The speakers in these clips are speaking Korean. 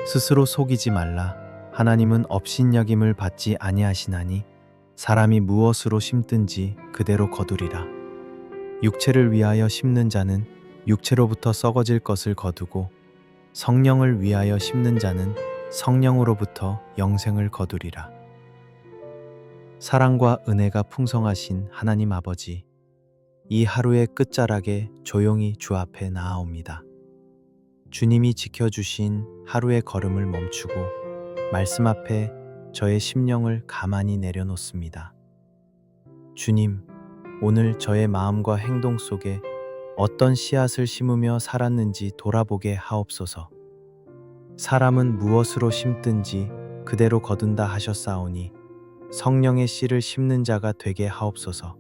스스로 속이지 말라. 하나님은 업신여김을 받지 아니하시나니 사람이 무엇으로 심든지 그대로 거두리라. 육체를 위하여 심는 자는 육체로부터 썩어질 것을 거두고 성령을 위하여 심는 자는 성령으로부터 영생을 거두리라. 사랑과 은혜가 풍성하신 하나님 아버지, 이 하루의 끝자락에 조용히 주 앞에 나아옵니다. 주님이 지켜주신 하루의 걸음을 멈추고 말씀 앞에 저의 심령을 가만히 내려놓습니다. 주님, 오늘 저의 마음과 행동 속에 어떤 씨앗을 심으며 살았는지 돌아보게 하옵소서. 사람은 무엇으로 심든지 그대로 거둔다 하셨사오니 성령의 씨를 심는 자가 되게 하옵소서.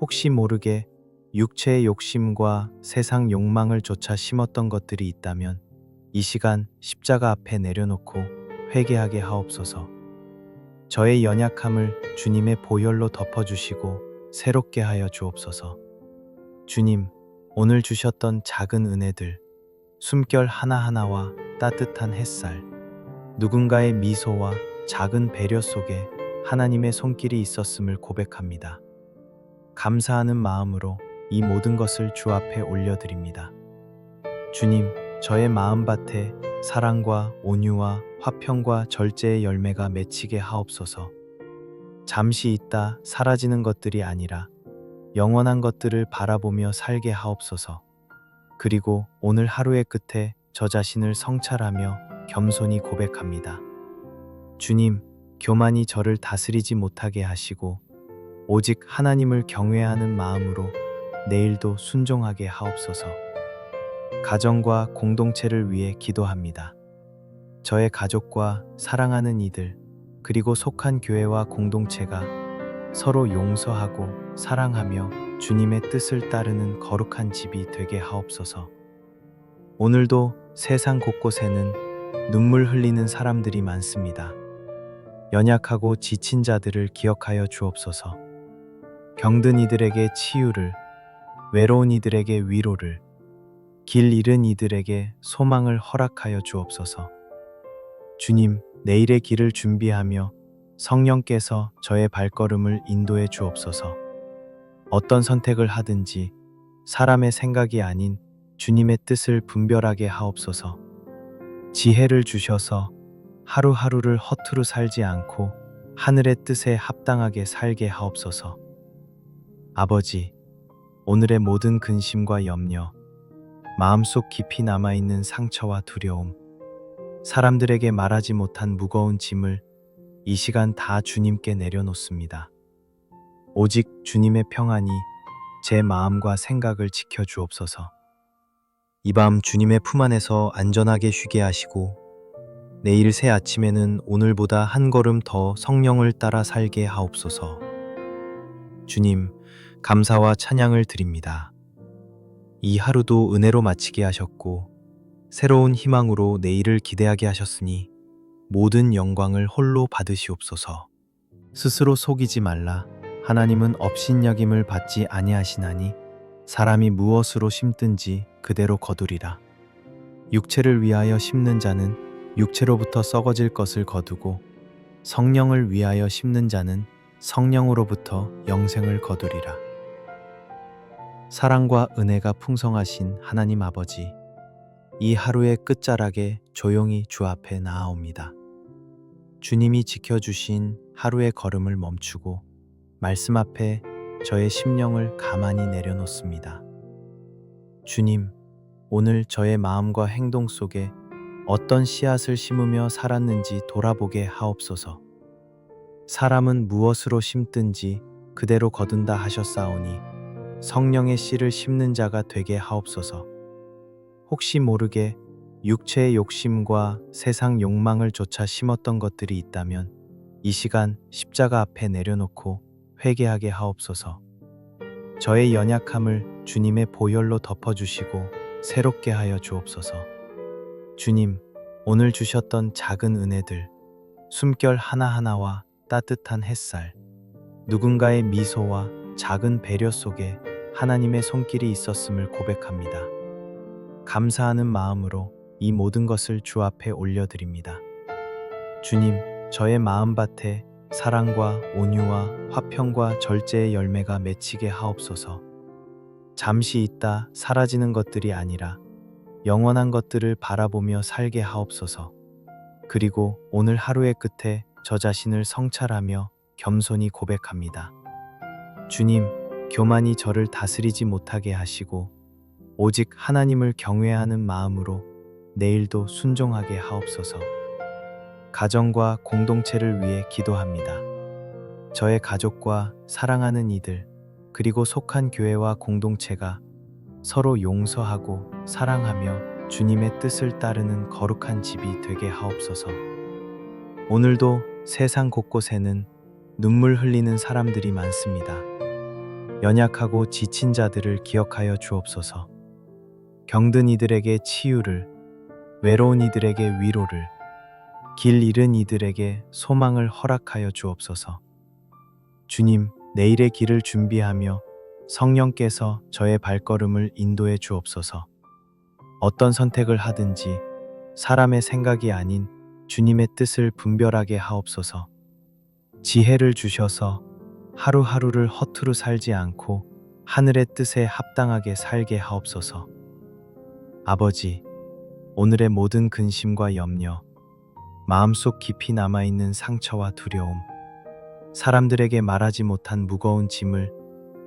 혹시 모르게 육체의 욕심과 세상 욕망을 쫓아 심었던 것들이 있다면 이 시간 십자가 앞에 내려놓고 회개하게 하옵소서. 저의 연약함을 주님의 보혈로 덮어주시고 새롭게 하여 주옵소서. 주님, 오늘 주셨던 작은 은혜들, 숨결 하나하나와 따뜻한 햇살, 누군가의 미소와 작은 배려 속에 하나님의 손길이 있었음을 고백합니다. 감사하는 마음으로 이 모든 것을 주 앞에 올려드립니다. 주님, 저의 마음밭에 사랑과 온유와 화평과 절제의 열매가 맺히게 하옵소서. 잠시 있다 사라지는 것들이 아니라 영원한 것들을 바라보며 살게 하옵소서. 그리고 오늘 하루의 끝에 저 자신을 성찰하며 겸손히 고백합니다. 주님, 교만이 저를 다스리지 못하게 하시고 오직 하나님을 경외하는 마음으로 내일도 순종하게 하옵소서. 가정과 공동체를 위해 기도합니다. 저의 가족과 사랑하는 이들, 그리고 속한 교회와 공동체가 서로 용서하고 사랑하며 주님의 뜻을 따르는 거룩한 집이 되게 하옵소서. 오늘도 세상 곳곳에는 눈물 흘리는 사람들이 많습니다. 연약하고 지친 자들을 기억하여 주옵소서. 병든 이들에게 치유를, 외로운 이들에게 위로를, 길 잃은 이들에게 소망을 허락하여 주옵소서. 주님, 내일의 길을 준비하며 성령께서 저의 발걸음을 인도해 주옵소서. 어떤 선택을 하든지 사람의 생각이 아닌 주님의 뜻을 분별하게 하옵소서. 지혜를 주셔서 하루하루를 허투루 살지 않고 하늘의 뜻에 합당하게 살게 하옵소서. 아버지, 오늘의 모든 근심과 염려, 마음속 깊이 남아있는 상처와 두려움, 사람들에게 말하지 못한 무거운 짐을 이 시간 다 주님께 내려놓습니다. 오직 주님의 평안이 제 마음과 생각을 지켜주옵소서. 이 밤 주님의 품 안에서 안전하게 쉬게 하시고 내일 새 아침에는 오늘보다 한 걸음 더 성령을 따라 살게 하옵소서. 주님, 감사와 찬양을 드립니다. 이 하루도 은혜로 마치게 하셨고 새로운 희망으로 내일을 기대하게 하셨으니 모든 영광을 홀로 받으시옵소서. 스스로 속이지 말라. 하나님은 업신여김을 받지 아니하시나니 사람이 무엇으로 심든지 그대로 거두리라. 육체를 위하여 심는 자는 육체로부터 썩어질 것을 거두고 성령을 위하여 심는 자는 성령으로부터 영생을 거두리라. 사랑과 은혜가 풍성하신 하나님 아버지, 이 하루의 끝자락에 조용히 주 앞에 나아옵니다. 주님이 지켜주신 하루의 걸음을 멈추고 말씀 앞에 저의 심령을 가만히 내려놓습니다. 주님, 오늘 저의 마음과 행동 속에 어떤 씨앗을 심으며 살았는지 돌아보게 하옵소서. 사람은 무엇으로 심든지 그대로 거둔다 하셨사오니 성령의 씨를 심는 자가 되게 하옵소서. 혹시 모르게 육체의 욕심과 세상 욕망을 쫓아 심었던 것들이 있다면 이 시간 십자가 앞에 내려놓고 회개하게 하옵소서. 저의 연약함을 주님의 보혈로 덮어주시고 새롭게 하여 주옵소서. 주님, 오늘 주셨던 작은 은혜들, 숨결 하나하나와 따뜻한 햇살, 누군가의 미소와 작은 배려 속에 하나님의 손길이 있었음을 고백합니다. 감사하는 마음으로 이 모든 것을 주 앞에 올려드립니다. 주님, 저의 마음밭에 사랑과 온유와 화평과 절제의 열매가 맺히게 하옵소서. 잠시 있다 사라지는 것들이 아니라 영원한 것들을 바라보며 살게 하옵소서. 그리고 오늘 하루의 끝에 저 자신을 성찰하며 겸손히 고백합니다. 주님, 교만이 저를 다스리지 못하게 하시고 오직 하나님을 경외하는 마음으로 내일도 순종하게 하옵소서. 가정과 공동체를 위해 기도합니다. 저의 가족과 사랑하는 이들, 그리고 속한 교회와 공동체가 서로 용서하고 사랑하며 주님의 뜻을 따르는 거룩한 집이 되게 하옵소서. 오늘도 세상 곳곳에는 눈물 흘리는 사람들이 많습니다. 연약하고 지친 자들을 기억하여 주옵소서. 병든 이들에게 치유를, 외로운 이들에게 위로를, 길 잃은 이들에게 소망을 허락하여 주옵소서. 주님, 내일의 길을 준비하며 성령께서 저의 발걸음을 인도해 주옵소서. 어떤 선택을 하든지 사람의 생각이 아닌 주님의 뜻을 분별하게 하옵소서. 지혜를 주셔서 하루하루를 허투루 살지 않고 하늘의 뜻에 합당하게 살게 하옵소서. 아버지, 오늘의 모든 근심과 염려, 마음속 깊이 남아있는 상처와 두려움, 사람들에게 말하지 못한 무거운 짐을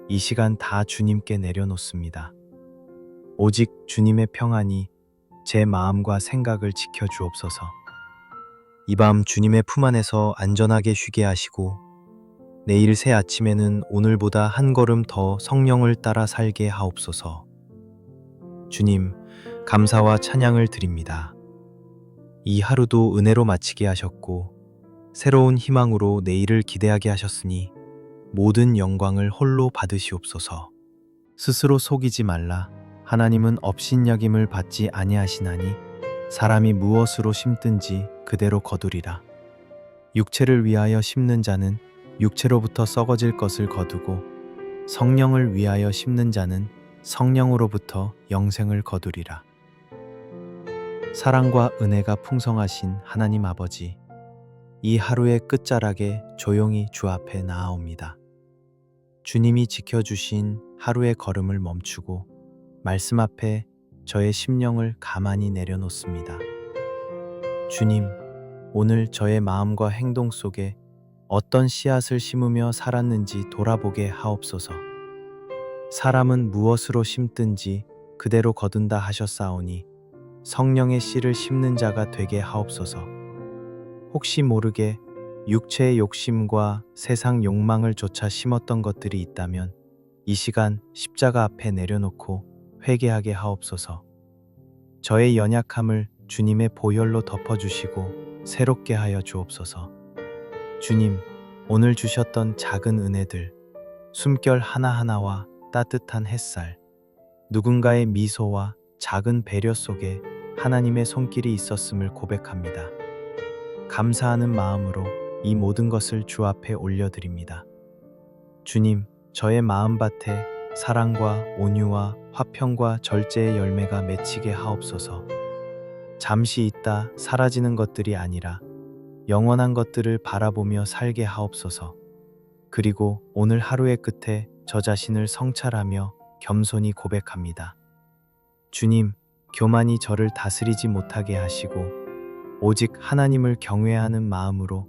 이 시간 다 주님께 내려놓습니다. 오직 주님의 평안이 제 마음과 생각을 지켜 주옵소서. 이 밤 주님의 품 안에서 안전하게 쉬게 하시고 내일 새 아침에는 오늘보다 한 걸음 더 성령을 따라 살게 하옵소서. 주님, 감사와 찬양을 드립니다. 이 하루도 은혜로 마치게 하셨고 새로운 희망으로 내일을 기대하게 하셨으니 모든 영광을 홀로 받으시옵소서. 스스로 속이지 말라. 하나님은 업신여김을 받지 아니하시나니 사람이 무엇으로 심든지 그대로 거두리라. 육체를 위하여 심는 자는 육체로부터 썩어질 것을 거두고 성령을 위하여 심는 자는 성령으로부터 영생을 거두리라. 사랑과 은혜가 풍성하신 하나님 아버지, 이 하루의 끝자락에 조용히 주 앞에 나아옵니다. 주님이 지켜주신 하루의 걸음을 멈추고 말씀 앞에 저의 심령을 가만히 내려놓습니다. 주님, 오늘 저의 마음과 행동 속에 어떤 씨앗을 심으며 살았는지 돌아보게 하옵소서. 사람은 무엇으로 심든지 그대로 거둔다 하셨사오니 성령의 씨를 심는 자가 되게 하옵소서. 혹시 모르게 육체의 욕심과 세상 욕망을 쫓아 심었던 것들이 있다면 이 시간 십자가 앞에 내려놓고 회개하게 하옵소서. 저의 연약함을 주님의 보혈로 덮어주시고 새롭게 하여 주옵소서. 주님, 오늘 주셨던 작은 은혜들, 숨결 하나하나와 따뜻한 햇살, 누군가의 미소와 작은 배려 속에 하나님의 손길이 있었음을 고백합니다. 감사하는 마음으로 이 모든 것을 주 앞에 올려드립니다. 주님, 저의 마음밭에 사랑과 온유와 화평과 절제의 열매가 맺히게 하옵소서. 잠시 있다 사라지는 것들이 아니라 영원한 것들을 바라보며 살게 하옵소서. 그리고 오늘 하루의 끝에 저 자신을 성찰하며 겸손히 고백합니다. 주님, 교만이 저를 다스리지 못하게 하시고 오직 하나님을 경외하는 마음으로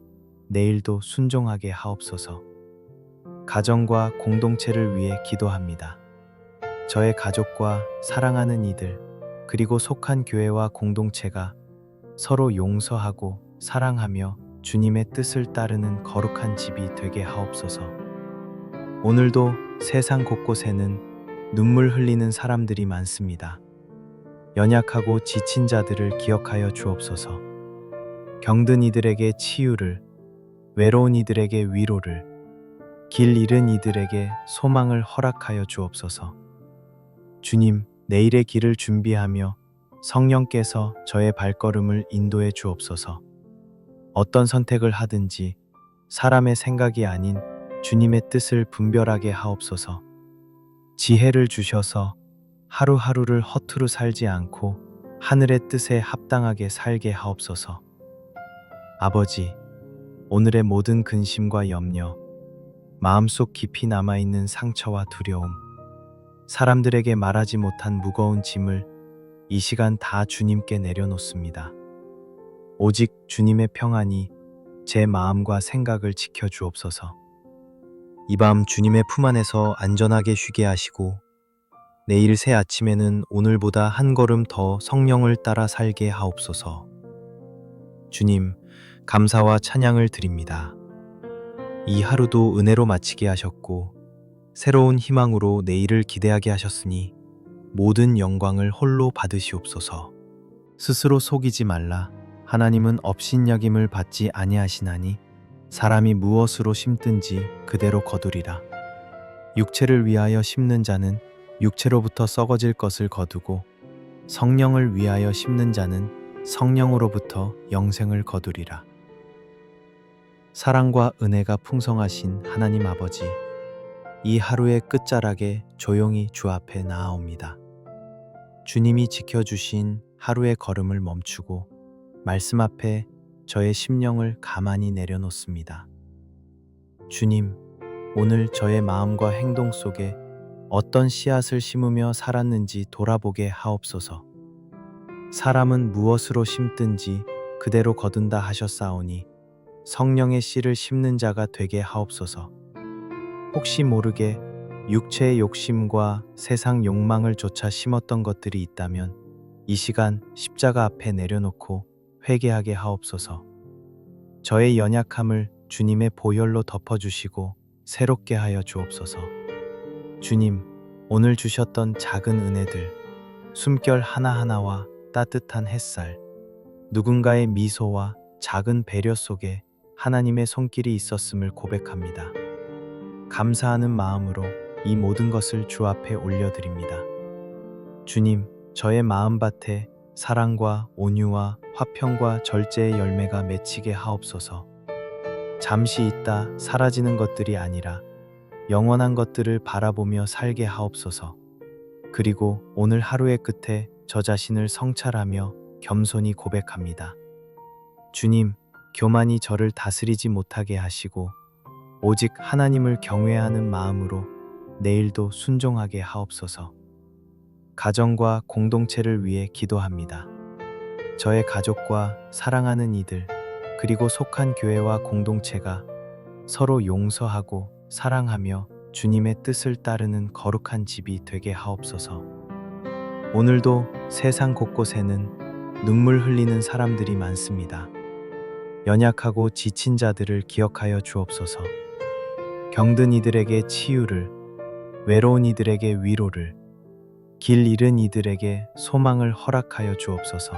내일도 순종하게 하옵소서. 가정과 공동체를 위해 기도합니다. 저의 가족과 사랑하는 이들, 그리고 속한 교회와 공동체가 서로 용서하고 사랑하며 주님의 뜻을 따르는 거룩한 집이 되게 하옵소서. 오늘도 세상 곳곳에는 눈물 흘리는 사람들이 많습니다. 연약하고 지친 자들을 기억하여 주옵소서. 병든 이들에게 치유를, 외로운 이들에게 위로를, 길 잃은 이들에게 소망을 허락하여 주옵소서. 주님, 내일의 길을 준비하며 성령께서 저의 발걸음을 인도해 주옵소서. 어떤 선택을 하든지 사람의 생각이 아닌 주님의 뜻을 분별하게 하옵소서. 지혜를 주셔서 하루하루를 허투루 살지 않고 하늘의 뜻에 합당하게 살게 하옵소서. 아버지, 오늘의 모든 근심과 염려, 마음속 깊이 남아있는 상처와 두려움, 사람들에게 말하지 못한 무거운 짐을 이 시간 다 주님께 내려놓습니다. 오직 주님의 평안이 제 마음과 생각을 지켜주옵소서. 이 밤 주님의 품 안에서 안전하게 쉬게 하시고 내일 새 아침에는 오늘보다 한 걸음 더 성령을 따라 살게 하옵소서. 주님, 감사와 찬양을 드립니다. 이 하루도 은혜로 마치게 하셨고 새로운 희망으로 내일을 기대하게 하셨으니 모든 영광을 홀로 받으시옵소서. 스스로 속이지 말라. 하나님은 업신여김을 받지 아니하시나니 사람이 무엇으로 심든지 그대로 거두리라. 육체를 위하여 심는 자는 육체로부터 썩어질 것을 거두고 성령을 위하여 심는 자는 성령으로부터 영생을 거두리라. 사랑과 은혜가 풍성하신 하나님 아버지, 이 하루의 끝자락에 조용히 주 앞에 나아옵니다. 주님이 지켜주신 하루의 걸음을 멈추고 말씀 앞에 저의 심령을 가만히 내려놓습니다. 주님, 오늘 저의 마음과 행동 속에 어떤 씨앗을 심으며 살았는지 돌아보게 하옵소서. 사람은 무엇으로 심든지 그대로 거둔다 하셨사오니 성령의 씨를 심는 자가 되게 하옵소서. 혹시 모르게 육체의 욕심과 세상 욕망을 쫓아 심었던 것들이 있다면 이 시간 십자가 앞에 내려놓고 회개하게 하옵소서. 저의 연약함을 주님의 보혈로 덮어주시고 새롭게 하여 주옵소서. 주님, 오늘 주셨던 작은 은혜들, 숨결 하나하나와 따뜻한 햇살, 누군가의 미소와 작은 배려 속에 하나님의 손길이 있었음을 고백합니다. 감사하는 마음으로 이 모든 것을 주 앞에 올려드립니다. 주님, 저의 마음밭에 사랑과 온유와 화평과 절제의 열매가 맺히게 하옵소서. 잠시 있다 사라지는 것들이 아니라 영원한 것들을 바라보며 살게 하옵소서. 그리고 오늘 하루의 끝에 저 자신을 성찰하며 겸손히 고백합니다. 주님, 교만이 저를 다스리지 못하게 하시고 오직 하나님을 경외하는 마음으로 내일도 순종하게 하옵소서. 가정과 공동체를 위해 기도합니다. 저의 가족과 사랑하는 이들, 그리고 속한 교회와 공동체가 서로 용서하고 사랑하며 주님의 뜻을 따르는 거룩한 집이 되게 하옵소서. 오늘도 세상 곳곳에는 눈물 흘리는 사람들이 많습니다. 연약하고 지친 자들을 기억하여 주옵소서. 병든 이들에게 치유를, 외로운 이들에게 위로를, 길 잃은 이들에게 소망을 허락하여 주옵소서.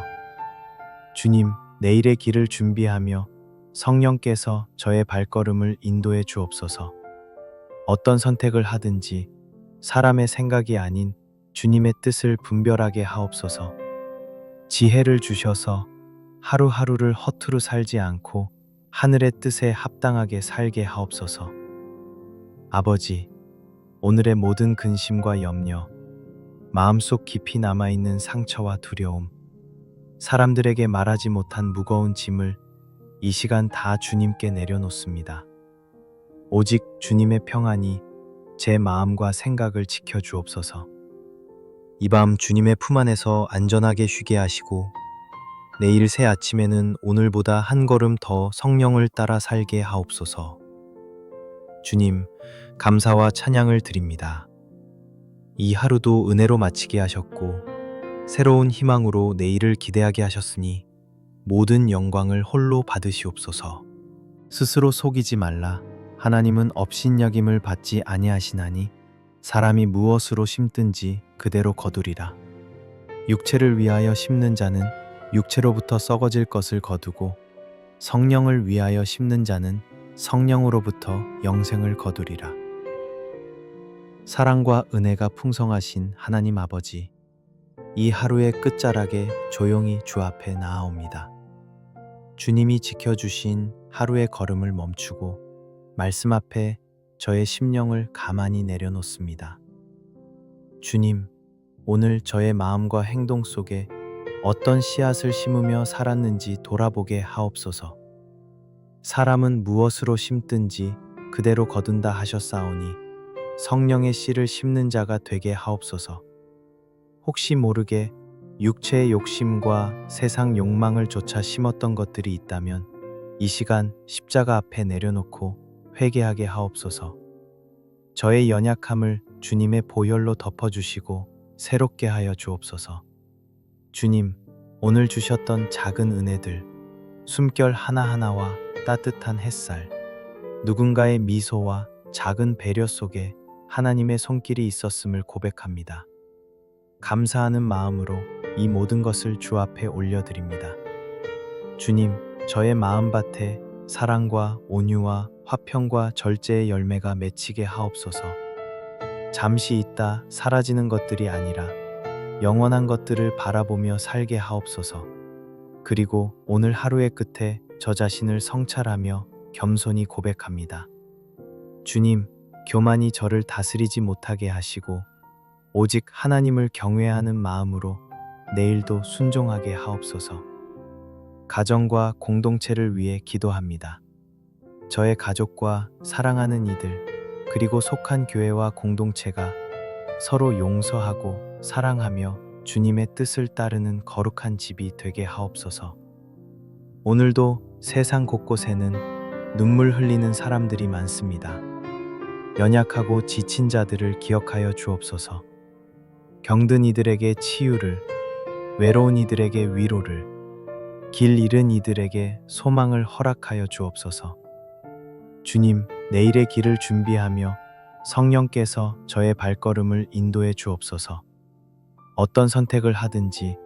주님, 내일의 길을 준비하며 성령께서 저의 발걸음을 인도해 주옵소서. 어떤 선택을 하든지 사람의 생각이 아닌 주님의 뜻을 분별하게 하옵소서. 지혜를 주셔서 하루하루를 허투루 살지 않고 하늘의 뜻에 합당하게 살게 하옵소서. 아버지, 오늘의 모든 근심과 염려, 마음속 깊이 남아있는 상처와 두려움, 사람들에게 말하지 못한 무거운 짐을 이 시간 다 주님께 내려놓습니다. 오직 주님의 평안이 제 마음과 생각을 지켜주옵소서. 이 밤 주님의 품 안에서 안전하게 쉬게 하시고 내일 새 아침에는 오늘보다 한 걸음 더 성령을 따라 살게 하옵소서. 주님, 감사와 찬양을 드립니다. 이 하루도 은혜로 마치게 하셨고 새로운 희망으로 내일을 기대하게 하셨으니 모든 영광을 홀로 받으시옵소서. 스스로 속이지 말라. 하나님은 업신여김을 받지 아니하시나니 사람이 무엇으로 심든지 그대로 거두리라. 육체를 위하여 심는 자는 육체로부터 썩어질 것을 거두고 성령을 위하여 심는 자는 성령으로부터 영생을 거두리라. 사랑과 은혜가 풍성하신 하나님 아버지, 이 하루의 끝자락에 조용히 주 앞에 나아옵니다. 주님이 지켜주신 하루의 걸음을 멈추고 말씀 앞에 저의 심령을 가만히 내려놓습니다. 주님, 오늘 저의 마음과 행동 속에 어떤 씨앗을 심으며 살았는지 돌아보게 하옵소서. 사람은 무엇으로 심든지 그대로 거둔다 하셨사오니 성령의 씨를 심는 자가 되게 하옵소서. 혹시 모르게 육체의 욕심과 세상 욕망을 쫓아 심었던 것들이 있다면 이 시간 십자가 앞에 내려놓고 회개하게 하옵소서. 저의 연약함을 주님의 보혈로 덮어주시고 새롭게 하여 주옵소서. 주님, 오늘 주셨던 작은 은혜들, 숨결 하나하나와 따뜻한 햇살, 누군가의 미소와 작은 배려 속에 하나님의 손길이 있었음을 고백합니다. 감사하는 마음으로 이 모든 것을 주 앞에 올려드립니다. 주님, 저의 마음밭에 사랑과 온유와 화평과 절제의 열매가 맺히게 하옵소서. 잠시 있다 사라지는 것들이 아니라 영원한 것들을 바라보며 살게 하옵소서. 그리고 오늘 하루의 끝에 저 자신을 성찰하며 겸손히 고백합니다. 주님, 교만이 저를 다스리지 못하게 하시고 오직 하나님을 경외하는 마음으로 내일도 순종하게 하옵소서. 가정과 공동체를 위해 기도합니다. 저의 가족과 사랑하는 이들, 그리고 속한 교회와 공동체가 서로 용서하고 사랑하며 주님의 뜻을 따르는 거룩한 집이 되게 하옵소서. 오늘도 세상 곳곳에는 눈물 흘리는 사람들이 많습니다. 연약하고 지친 자들을 기억하여 주옵소서. 병든 이들에게 치유를, 외로운 이들에게 위로를, 길 잃은 이들에게 소망을 허락하여 주옵소서. 주님, 내일의 길을 준비하며 성령께서 저의 발걸음을 인도해 주옵소서. 어떤 선택을 하든지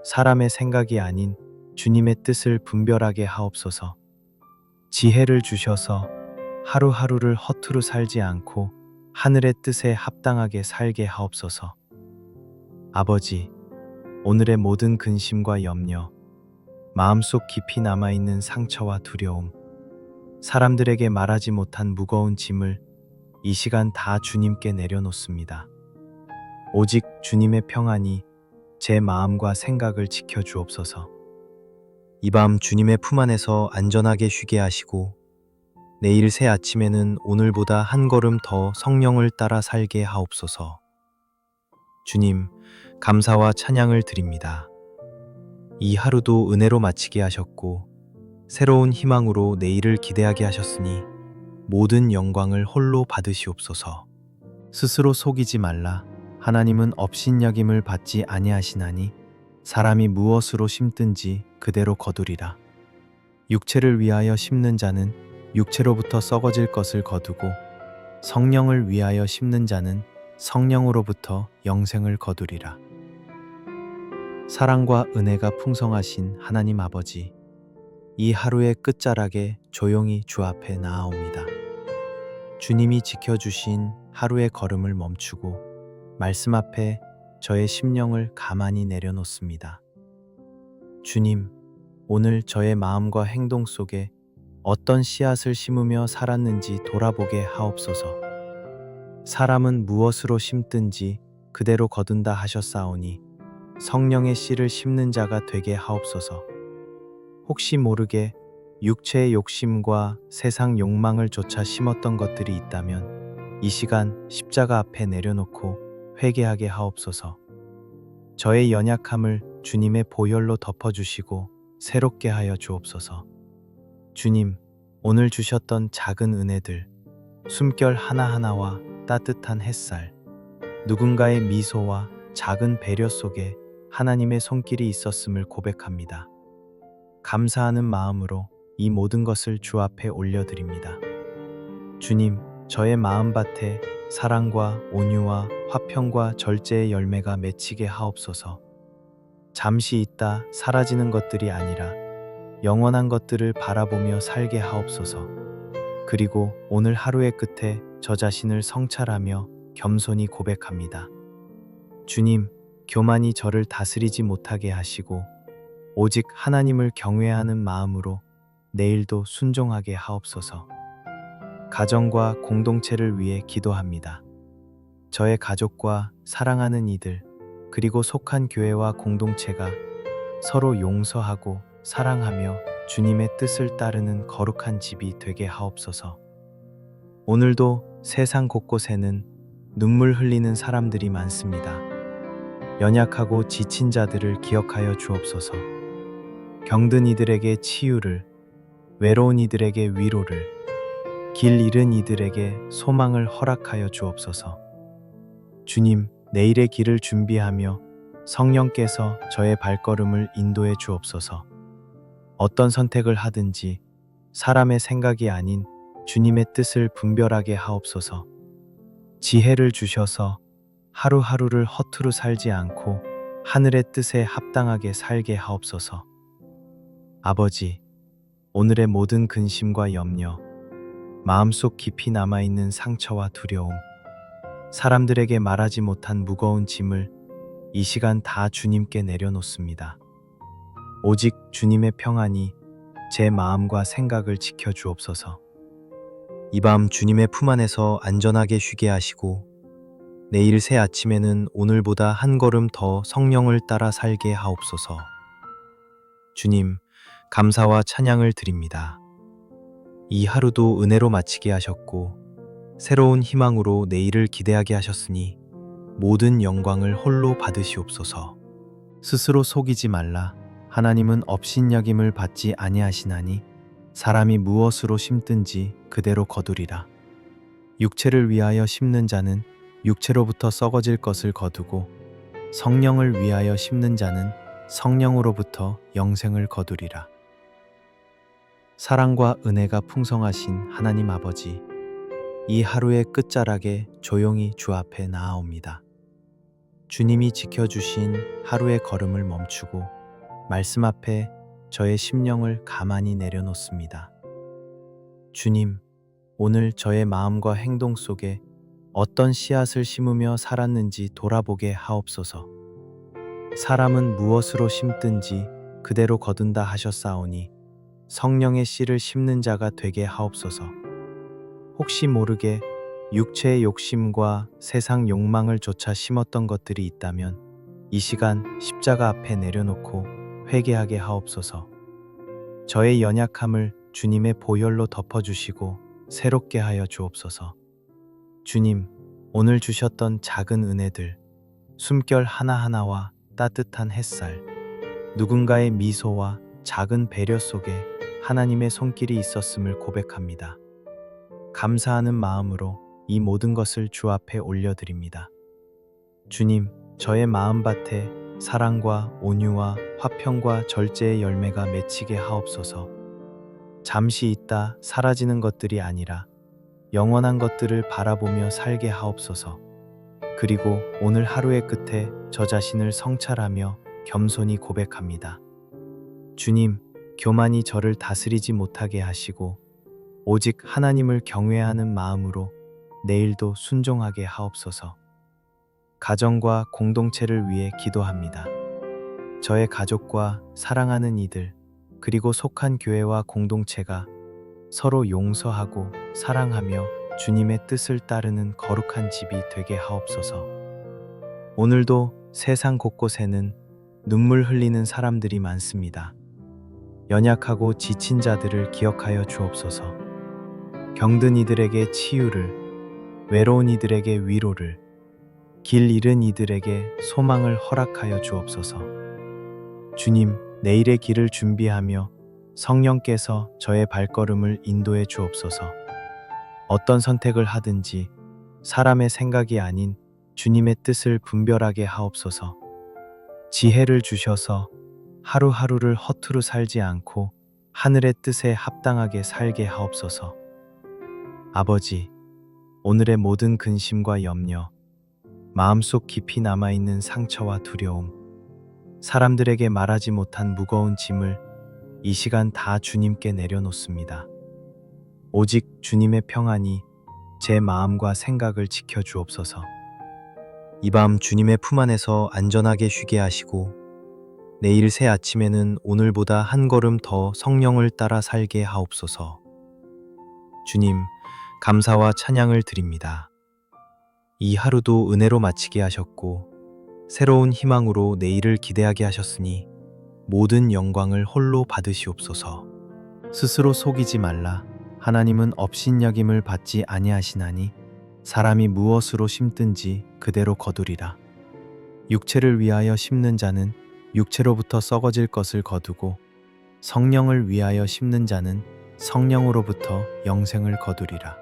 사람의 생각이 아닌 주님의 뜻을 분별하게 하옵소서. 지혜를 주셔서 하루하루를 허투루 살지 않고 하늘의 뜻에 합당하게 살게 하옵소서. 아버지, 오늘의 모든 근심과 염려, 마음속 깊이 남아있는 상처와 두려움, 사람들에게 말하지 못한 무거운 짐을 이 시간 다 주님께 내려놓습니다. 오직 주님의 평안이 제 마음과 생각을 지켜주옵소서. 이 밤 주님의 품 안에서 안전하게 쉬게 하시고 내일 새 아침에는 오늘보다 한 걸음 더 성령을 따라 살게 하옵소서. 주님, 감사와 찬양을 드립니다. 이 하루도 은혜로 마치게 하셨고 새로운 희망으로 내일을 기대하게 하셨으니 모든 영광을 홀로 받으시옵소서. 스스로 속이지 말라. 하나님은 업신여김을 받지 아니하시나니 사람이 무엇으로 심든지 그대로 거두리라. 육체를 위하여 심는 자는 육체로부터 썩어질 것을 거두고 성령을 위하여 심는 자는 성령으로부터 영생을 거두리라. 사랑과 은혜가 풍성하신 하나님 아버지, 이 하루의 끝자락에 조용히 주 앞에 나아옵니다. 주님이 지켜주신 하루의 걸음을 멈추고 말씀 앞에 저의 심령을 가만히 내려놓습니다. 주님, 오늘 저의 마음과 행동 속에 어떤 씨앗을 심으며 살았는지 돌아보게 하옵소서. 사람은 무엇으로 심든지 그대로 거둔다 하셨사오니 성령의 씨를 심는 자가 되게 하옵소서. 혹시 모르게 육체의 욕심과 세상 욕망을 쫓아 심었던 것들이 있다면 이 시간 십자가 앞에 내려놓고 회개하게 하옵소서. 저의 연약함을 주님의 보혈로 덮어주시고 새롭게 하여 주옵소서. 주님, 오늘 주셨던 작은 은혜들, 숨결 하나하나와 따뜻한 햇살, 누군가의 미소와 작은 배려 속에 하나님의 손길이 있었음을 고백합니다. 감사하는 마음으로 이 모든 것을 주 앞에 올려드립니다. 주님, 저의 마음밭에 사랑과 온유와 화평과 절제의 열매가 맺히게 하옵소서. 잠시 있다 사라지는 것들이 아니라 영원한 것들을 바라보며 살게 하옵소서. 그리고 오늘 하루의 끝에 저 자신을 성찰하며 겸손히 고백합니다. 주님, 교만이 저를 다스리지 못하게 하시고 오직 하나님을 경외하는 마음으로 내일도 순종하게 하옵소서. 가정과 공동체를 위해 기도합니다. 저의 가족과 사랑하는 이들, 그리고 속한 교회와 공동체가 서로 용서하고 사랑하며 주님의 뜻을 따르는 거룩한 집이 되게 하옵소서. 오늘도 세상 곳곳에는 눈물 흘리는 사람들이 많습니다. 연약하고 지친 자들을 기억하여 주옵소서. 병든 이들에게 치유를, 외로운 이들에게 위로를, 길 잃은 이들에게 소망을 허락하여 주옵소서. 주님, 내일의 길을 준비하며 성령께서 저의 발걸음을 인도해 주옵소서. 어떤 선택을 하든지 사람의 생각이 아닌 주님의 뜻을 분별하게 하옵소서. 지혜를 주셔서 하루하루를 허투루 살지 않고 하늘의 뜻에 합당하게 살게 하옵소서. 아버지, 오늘의 모든 근심과 염려, 마음속 깊이 남아있는 상처와 두려움, 사람들에게 말하지 못한 무거운 짐을 이 시간 다 주님께 내려놓습니다. 오직 주님의 평안이 제 마음과 생각을 지켜 주옵소서. 이 밤 주님의 품 안에서 안전하게 쉬게 하시고 내일 새 아침에는 오늘보다 한 걸음 더 성령을 따라 살게 하옵소서. 주님, 감사와 찬양을 드립니다. 이 하루도 은혜로 마치게 하셨고 새로운 희망으로 내일을 기대하게 하셨으니 모든 영광을 홀로 받으시옵소서. 스스로 속이지 말라. 하나님은 업신여김을 받지 아니하시나니 사람이 무엇으로 심든지 그대로 거두리라. 육체를 위하여 심는 자는 육체로부터 썩어질 것을 거두고 성령을 위하여 심는 자는 성령으로부터 영생을 거두리라. 사랑과 은혜가 풍성하신 하나님 아버지, 이 하루의 끝자락에 조용히 주 앞에 나아옵니다. 주님이 지켜주신 하루의 걸음을 멈추고 말씀 앞에 저의 심령을 가만히 내려놓습니다. 주님, 오늘 저의 마음과 행동 속에 어떤 씨앗을 심으며 살았는지 돌아보게 하옵소서. 사람은 무엇으로 심든지 그대로 거둔다 하셨사오니 성령의 씨를 심는 자가 되게 하옵소서. 혹시 모르게 육체의 욕심과 세상 욕망을 쫓아 심었던 것들이 있다면 이 시간 십자가 앞에 내려놓고 회개하게 하옵소서. 저의 연약함을 주님의 보혈로 덮어주시고 새롭게 하여 주옵소서. 주님, 오늘 주셨던 작은 은혜들, 숨결 하나하나와 따뜻한 햇살, 누군가의 미소와 작은 배려 속에 하나님의 손길이 있었음을 고백합니다. 감사하는 마음으로 이 모든 것을 주 앞에 올려드립니다. 주님, 저의 마음밭에 사랑과 온유와 화평과 절제의 열매가 맺히게 하옵소서. 잠시 있다 사라지는 것들이 아니라 영원한 것들을 바라보며 살게 하옵소서. 그리고 오늘 하루의 끝에 저 자신을 성찰하며 겸손히 고백합니다. 주님, 교만이 저를 다스리지 못하게 하시고 오직 하나님을 경외하는 마음으로 내일도 순종하게 하옵소서. 가정과 공동체를 위해 기도합니다. 저의 가족과 사랑하는 이들, 그리고 속한 교회와 공동체가 서로 용서하고 사랑하며 주님의 뜻을 따르는 거룩한 집이 되게 하옵소서. 오늘도 세상 곳곳에는 눈물 흘리는 사람들이 많습니다. 연약하고 지친 자들을 기억하여 주옵소서. 병든 이들에게 치유를, 외로운 이들에게 위로를, 길 잃은 이들에게 소망을 허락하여 주옵소서. 주님, 내일의 길을 준비하며 성령께서 저의 발걸음을 인도해 주옵소서. 어떤 선택을 하든지 사람의 생각이 아닌 주님의 뜻을 분별하게 하옵소서. 지혜를 주셔서 하루하루를 허투루 살지 않고 하늘의 뜻에 합당하게 살게 하옵소서. 아버지, 오늘의 모든 근심과 염려, 마음속 깊이 남아있는 상처와 두려움, 사람들에게 말하지 못한 무거운 짐을 이 시간 다 주님께 내려놓습니다. 오직 주님의 평안이 제 마음과 생각을 지켜 주옵소서. 이 밤 주님의 품 안에서 안전하게 쉬게 하시고 내일 새 아침에는 오늘보다 한 걸음 더 성령을 따라 살게 하옵소서. 주님, 감사와 찬양을 드립니다. 이 하루도 은혜로 마치게 하셨고 새로운 희망으로 내일을 기대하게 하셨으니 모든 영광을 홀로 받으시옵소서. 스스로 속이지 말라. 하나님은 업신여김을 받지 아니하시나니 사람이 무엇으로 심든지 그대로 거두리라. 육체를 위하여 심는 자는 육체로부터 썩어질 것을 거두고 성령을 위하여 심는 자는 성령으로부터 영생을 거두리라.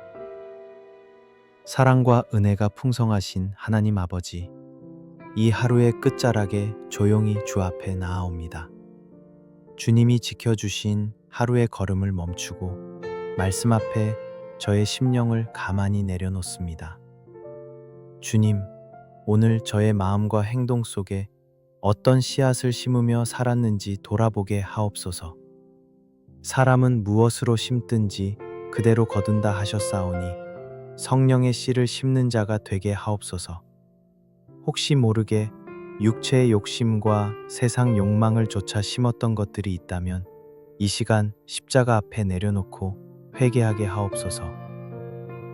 사랑과 은혜가 풍성하신 하나님 아버지, 이 하루의 끝자락에 조용히 주 앞에 나아옵니다. 주님이 지켜주신 하루의 걸음을 멈추고 말씀 앞에 저의 심령을 가만히 내려놓습니다. 주님, 오늘 저의 마음과 행동 속에 어떤 씨앗을 심으며 살았는지 돌아보게 하옵소서. 사람은 무엇으로 심든지 그대로 거둔다 하셨사오니 성령의 씨를 심는 자가 되게 하옵소서. 혹시 모르게 육체의 욕심과 세상 욕망을 쫓아 심었던 것들이 있다면 이 시간 십자가 앞에 내려놓고 회개하게 하옵소서.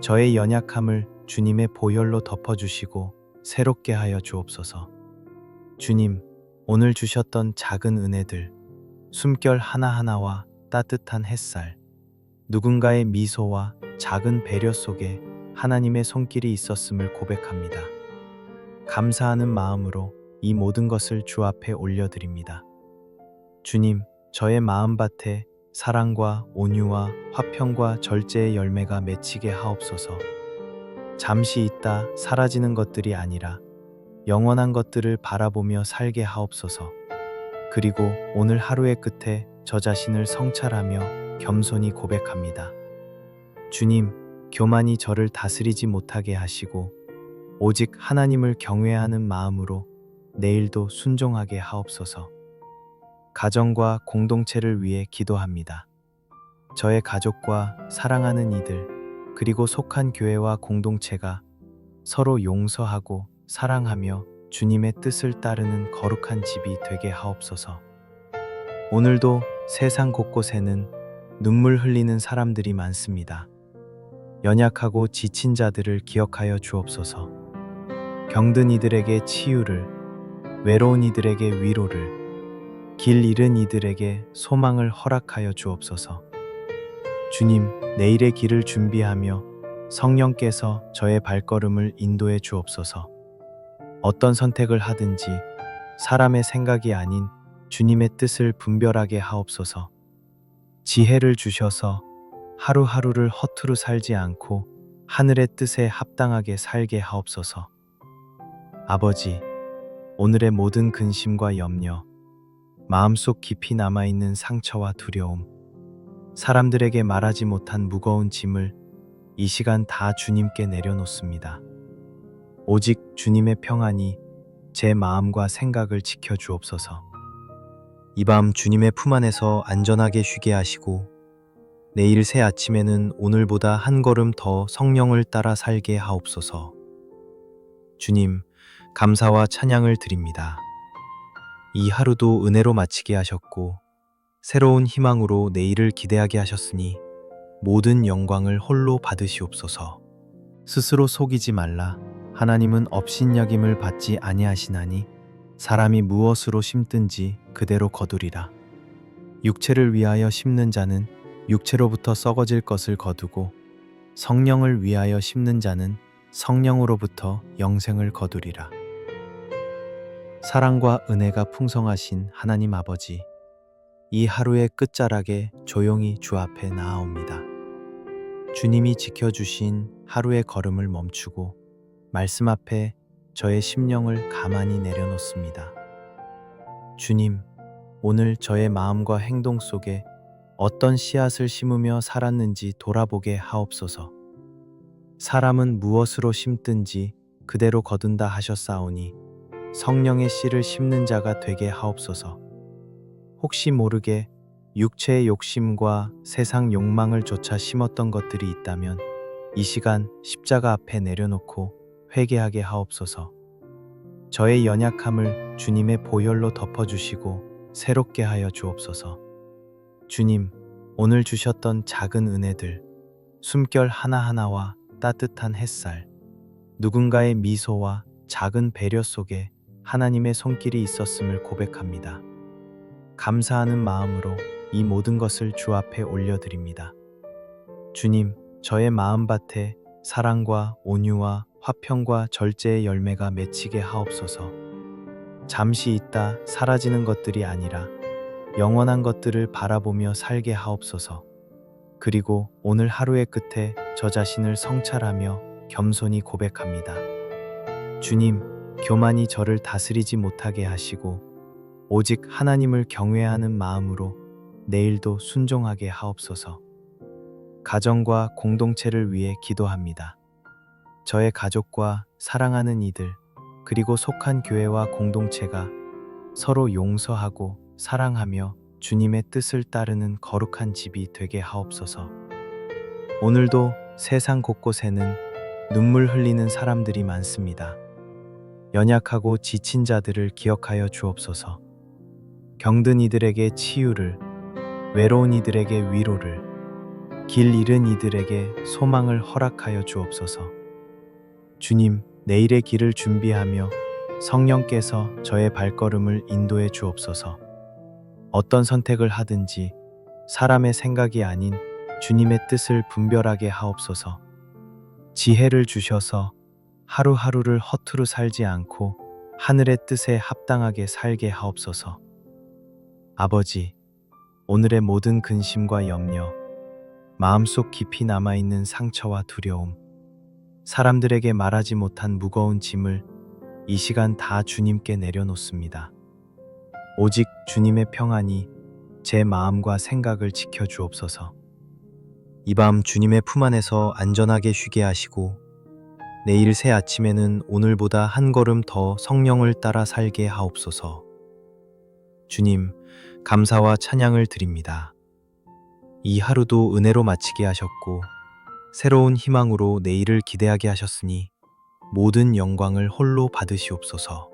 저의 연약함을 주님의 보혈로 덮어주시고 새롭게 하여 주옵소서. 주님, 오늘 주셨던 작은 은혜들, 숨결 하나하나와 따뜻한 햇살, 누군가의 미소와 작은 배려 속에 하나님의 손길이 있었음을 고백합니다. 감사하는 마음으로 이 모든 것을 주 앞에 올려드립니다. 주님, 저의 마음밭에 사랑과 온유와 화평과 절제의 열매가 맺히게 하옵소서. 잠시 있다 사라지는 것들이 아니라 영원한 것들을 바라보며 살게 하옵소서. 그리고 오늘 하루의 끝에 저 자신을 성찰하며 겸손히 고백합니다. 주님, 교만이 저를 다스리지 못하게 하시고 오직 하나님을 경외하는 마음으로 내일도 순종하게 하옵소서. 가정과 공동체를 위해 기도합니다. 저의 가족과 사랑하는 이들, 그리고 속한 교회와 공동체가 서로 용서하고 사랑하며 주님의 뜻을 따르는 거룩한 집이 되게 하옵소서. 오늘도 세상 곳곳에는 눈물 흘리는 사람들이 많습니다. 연약하고 지친 자들을 기억하여 주옵소서. 병든 이들에게 치유를, 외로운 이들에게 위로를, 길 잃은 이들에게 소망을 허락하여 주옵소서. 주님, 내일의 길을 준비하며 성령께서 저의 발걸음을 인도해 주옵소서. 어떤 선택을 하든지 사람의 생각이 아닌 주님의 뜻을 분별하게 하옵소서. 지혜를 주셔서 하루하루를 허투루 살지 않고 하늘의 뜻에 합당하게 살게 하옵소서. 아버지, 오늘의 모든 근심과 염려, 마음속 깊이 남아있는 상처와 두려움, 사람들에게 말하지 못한 무거운 짐을 이 시간 다 주님께 내려놓습니다. 오직 주님의 평안이 제 마음과 생각을 지켜주옵소서. 이 밤 주님의 품 안에서 안전하게 쉬게 하시고 내일 새 아침에는 오늘보다 한 걸음 더 성령을 따라 살게 하옵소서. 주님, 감사와 찬양을 드립니다. 이 하루도 은혜로 마치게 하셨고 새로운 희망으로 내일을 기대하게 하셨으니 모든 영광을 홀로 받으시옵소서. 스스로 속이지 말라. 하나님은 업신여김을 받지 아니하시나니 사람이 무엇으로 심든지 그대로 거두리라. 육체를 위하여 심는 자는 육체로부터 썩어질 것을 거두고 성령을 위하여 심는 자는 성령으로부터 영생을 거두리라. 사랑과 은혜가 풍성하신 하나님 아버지, 이 하루의 끝자락에 조용히 주 앞에 나아옵니다. 주님이 지켜주신 하루의 걸음을 멈추고 말씀 앞에 저의 심령을 가만히 내려놓습니다. 주님, 오늘 저의 마음과 행동 속에 어떤 씨앗을 심으며 살았는지 돌아보게 하옵소서. 사람은 무엇으로 심든지 그대로 거둔다 하셨사오니 성령의 씨를 심는 자가 되게 하옵소서. 혹시 모르게 육체의 욕심과 세상 욕망을 쫓아 심었던 것들이 있다면 이 시간 십자가 앞에 내려놓고 회개하게 하옵소서. 저의 연약함을 주님의 보혈로 덮어주시고 새롭게 하여 주옵소서. 주님, 오늘 주셨던 작은 은혜들, 숨결 하나하나와 따뜻한 햇살, 누군가의 미소와 작은 배려 속에 하나님의 손길이 있었음을 고백합니다. 감사하는 마음으로 이 모든 것을 주 앞에 올려드립니다. 주님, 저의 마음밭에 사랑과 온유와 화평과 절제의 열매가 맺히게 하옵소서. 잠시 있다 사라지는 것들이 아니라 영원한 것들을 바라보며 살게 하옵소서. 그리고 오늘 하루의 끝에 저 자신을 성찰하며 겸손히 고백합니다. 주님, 교만이 저를 다스리지 못하게 하시고 오직 하나님을 경외하는 마음으로 내일도 순종하게 하옵소서. 가정과 공동체를 위해 기도합니다. 저의 가족과 사랑하는 이들, 그리고 속한 교회와 공동체가 서로 용서하고 사랑하며 주님의 뜻을 따르는 거룩한 집이 되게 하옵소서. 오늘도 세상 곳곳에는 눈물 흘리는 사람들이 많습니다. 연약하고 지친 자들을 기억하여 주옵소서. 병든 이들에게 치유를, 외로운 이들에게 위로를, 길 잃은 이들에게 소망을 허락하여 주옵소서. 주님, 내일의 길을 준비하며 성령께서 저의 발걸음을 인도해 주옵소서. 어떤 선택을 하든지 사람의 생각이 아닌 주님의 뜻을 분별하게 하옵소서. 지혜를 주셔서 하루하루를 허투루 살지 않고 하늘의 뜻에 합당하게 살게 하옵소서. 아버지, 오늘의 모든 근심과 염려, 마음속 깊이 남아있는 상처와 두려움, 사람들에게 말하지 못한 무거운 짐을 이 시간 다 주님께 내려놓습니다. 오직 주님의 평안이 제 마음과 생각을 지켜주옵소서. 이 밤 주님의 품 안에서 안전하게 쉬게 하시고 내일 새 아침에는 오늘보다 한 걸음 더 성령을 따라 살게 하옵소서. 주님, 감사와 찬양을 드립니다. 이 하루도 은혜로 마치게 하셨고 새로운 희망으로 내일을 기대하게 하셨으니 모든 영광을 홀로 받으시옵소서.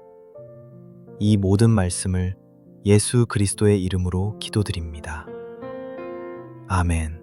이 모든 말씀을 예수 그리스도의 이름으로 기도드립니다. 아멘.